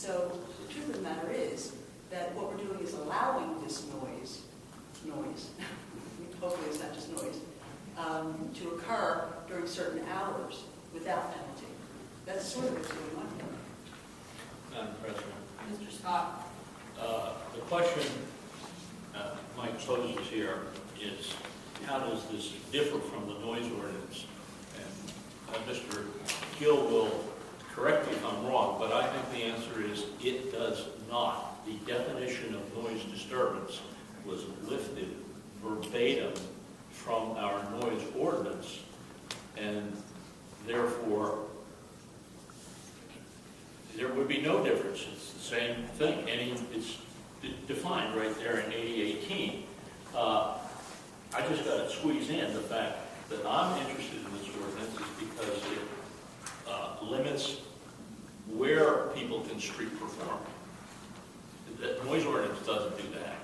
So the truth of the matter is that what we're doing is allowing this noise, hopefully it's not just noise, to occur during certain hours without penalty. That's sort of what's going on here. Madam President. Mr. Scott. The question Mike poses here is, how does this differ from the noise ordinance? And Mr. Gill will correct me if I'm wrong, but I think the answer is it does not. The definition of noise disturbance was lifted verbatim from our noise ordinance, and therefore there would be no difference. It's the same thing. It's defined right there in 8018. I just got to squeeze in the fact that I'm interested in this ordinance is because it limits where people can street perform. The noise ordinance doesn't do that.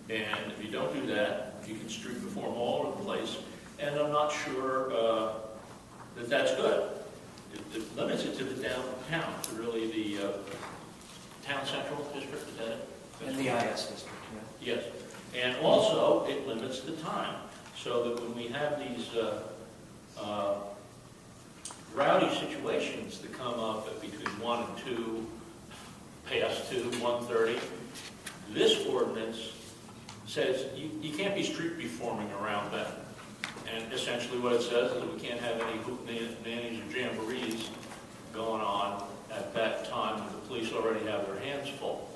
And if you don't do that, you can street perform all over the place. And I'm not sure that that's good. It limits it to the downtown, to really the town central district, is that it? And the IS district, yeah. Yes. And also, it limits the time, so that when we have these rowdy situations that come up at between 1 and 2, past 2, 1:30, this ordinance says you can't be street performing around that. And essentially what it says is that we can't have any hoop-nannies or jamborees going on at that time when the police already have their hands full.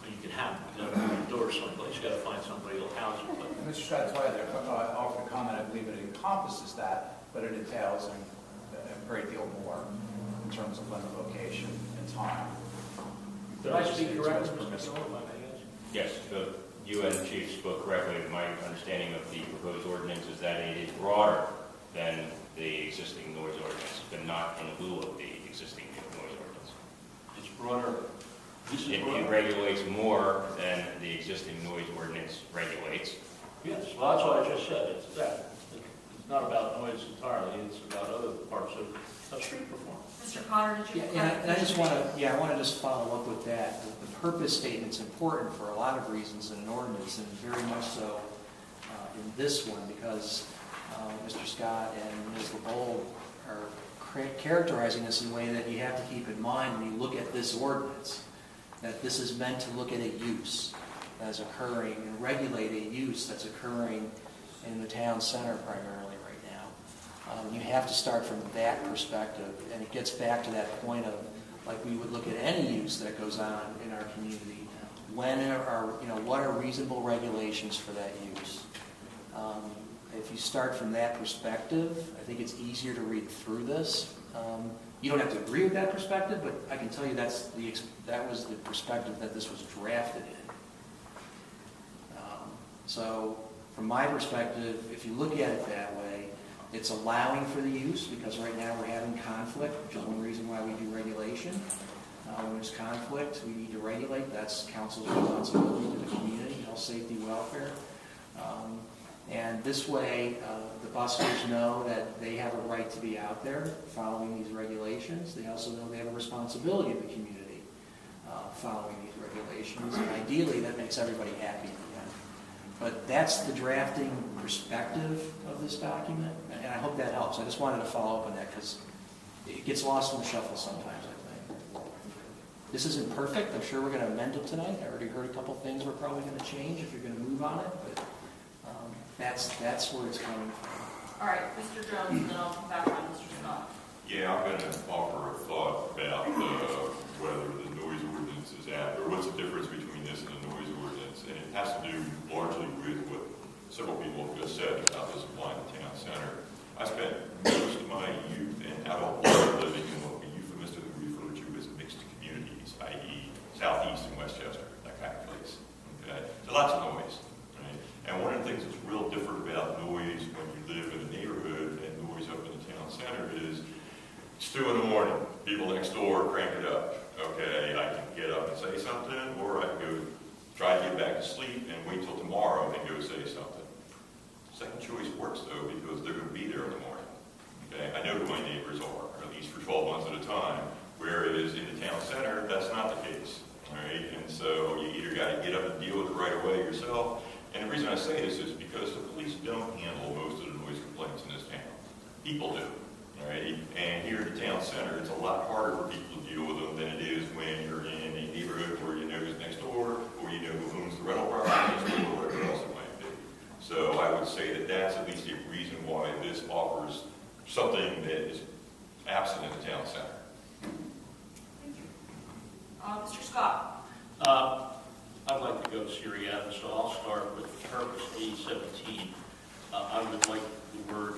You can have them indoors someplace. You got to find somebody who'll house you. And Mr. Scott, that's why I offered a comment. I believe it encompasses that, but it entails a great deal more in terms of limit, location, and time. Did I speak correctly, Mr. Miller? Yes, you and the Chief spoke correctly. My understanding of the proposed ordinance is that it is broader than the existing noise ordinance, but not in lieu of the existing noise ordinance. It's broader. It regulates more than the existing noise ordinance regulates. Yes, well, that's what I just said. It's that. It's not about noise entirely. It's about other parts of street performance. Mr. Potter, did you? Yeah, and I just want to, I want to just follow up with that. The purpose statement's important for a lot of reasons in an ordinance, and very much so in this one, because Mr. Scott and Ms. LeBold are characterizing this in a way that you have to keep in mind when you look at this ordinance, that this is meant to look at a use that's occurring and regulate a use that's occurring in the town center primarily right now. You have to start from that perspective, and it gets back to that point of, like we would look at any use that goes on in our community. When are, what are reasonable regulations for that use? If you start from that perspective, I think it's easier to read through this. You don't have to agree with that perspective, but I can tell you that was the perspective that this was drafted in. So from my perspective, if you look at it that way, it's allowing for the use, because right now we're having conflict, which is one reason why we do regulation. When there's conflict, we need to regulate. That's council's responsibility to the community, health, safety, welfare. And this way, the buskers know that they have a right to be out there following these regulations. They also know they have a responsibility to the community following these regulations. And ideally, that makes everybody happy in the end. But that's the drafting perspective of this document, and I hope that helps. I just wanted to follow up on that because it gets lost in the shuffle sometimes, I think. This isn't perfect. I'm sure we're going to amend it tonight. I already heard a couple things we're probably going to change if you're going to move on it, but that's where it's coming from. All right, Mr. Jones, and then I'll come back on Mr. Scott. Yeah, I'm going to offer a thought about whether the noise ordinance is apt, or what's the difference between this and the noise ordinance, and it has to do largely with what several people have just said about this applying to town center. I spent most of my youth and adult life living in what we euphemistically refer to as mixed communities, i.e. Southeast and Westchester, that kind of place. Okay? So lots of noise. Right? And one of the things that's real different about noise when you live in a neighborhood and noise up in the town center is it's 2 in the morning. People next door crank it up. Okay, I can get up and say something, or I can go try to get back to sleep and wait till tomorrow and go say something. Second choice works though, because they're going to be there in the morning. Okay, I know who my neighbors are, or at least for 12 months at a time. Whereas in the town center, that's not the case, all right? And so you either got to get up and deal with it right away yourself. And the reason I say this is because the police don't handle most of the noise complaints in this town. People do, all right? And here at the town center, it's a lot harder for people to deal with them than it is when you're in a neighborhood where you know who's next door, or you know who owns the rental property, or whatever else it might be. So I would say that that's at least a reason why this offers something that is absent in the town center. Mr. Scott. I'd like to go seriatim, so I'll start with purpose A17. I would like the word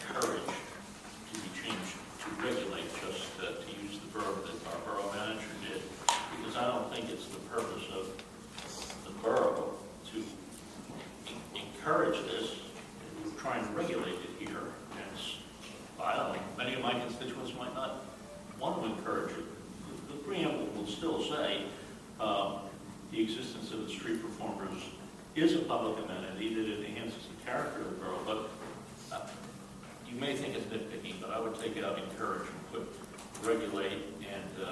encourage to be changed to regulate, just to use the verb that our borough manager did, because I don't think it's the purpose of the borough to encourage this. We're trying to regulate it here, and I don't know, many of my constituents might not want to encourage it. The preamble will still say the existence of the street performers is a public amenity that enhances the character of the borough, but you may think it's nitpicking, but I would take out encourage and put regulate, and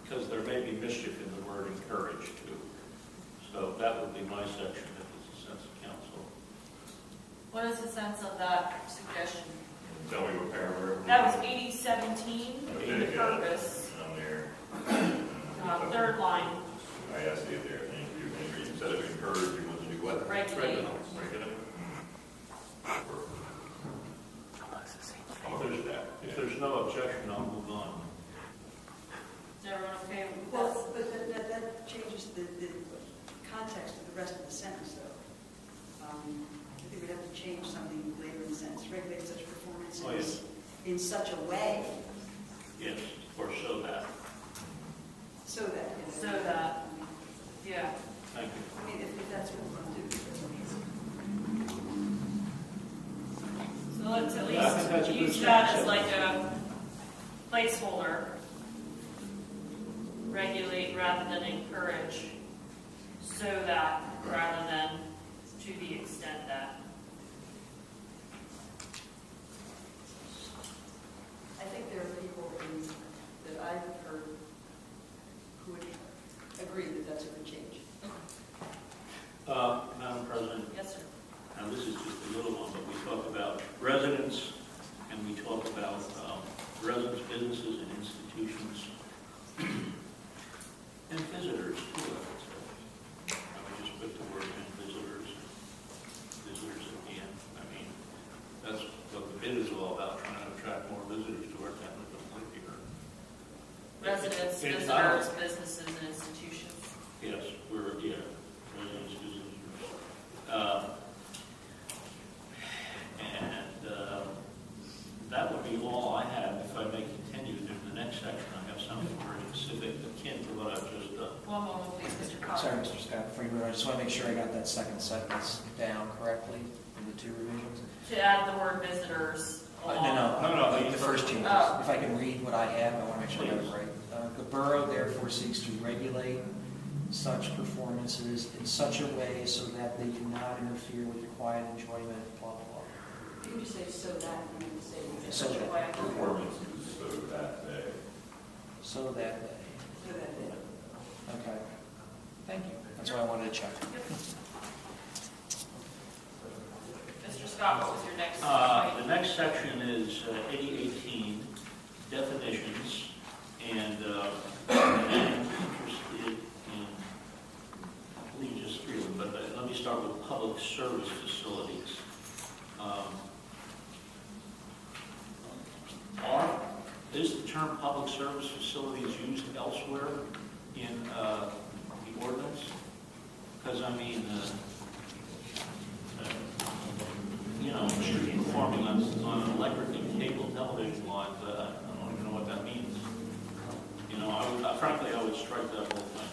because there may be mischief in the word encourage too. So that would be my section if it's a sense of council. What is the sense of that suggestion? Tell me what paragraph. That was 8017 in the purpose, I'm there. third line, I see it there. Thank you. And instead of encourage, you want to do what? regulate. Regulate. If there's no objection, I'll move on. Is everyone okay with Well, this? but that changes the context of the rest of the sentence, though. I think we'd have to change something later in the sentence. Regulate such performances Oh, yes. in such a way Yes, or so that. so that. So that, yeah. Thank you. I mean, if that's what we want to do. So let's at I think that's a least good use that sentence. as like a placeholder. Regulate rather than encourage, so that rather than to the extent that. I think there are people that I've heard who would agree that that's a good change. Madam President, Yes, sir. now this is just a little one, but we talk about residents, and we talk about residents, businesses, and institutions, and visitors, too, I would say. I would just put the word in visitors at the end. I mean, that's what the bid is all about, trying to attract more visitors to our town that don't live here. Residents, It's visitors, businesses, and institutions. Yes, residents, visitors. That would be all I have. If I may continue in the next section, I have something very specific akin to what I've just done. One moment, please, Mr. Cox. Sorry, Mr. Scott, before you move on, I just want to make sure I got that second sentence down correctly in the two revisions. To add the word visitors along. No, The first changes. Oh. If I can read what I have, I want to make sure I got it right. The borough therefore seeks to regulate such performances in such a way so that they do not interfere with the quiet enjoyment, blah, blah, blah. You can just say so that, you can say in So such a that. way. Performances so that they. So that they, So that they. okay. Thank you. That's what I wanted to check. Mr. Scott, what was your next The point? next section is 8018, definitions, and I'm interested in, I believe just three of them, but let me start with public service facilities. Is the term public service facilities used elsewhere in the ordinance? Because I mean, street performing on an electric and cable television line, but I don't even know what that means. Frankly, I would strike that whole thing.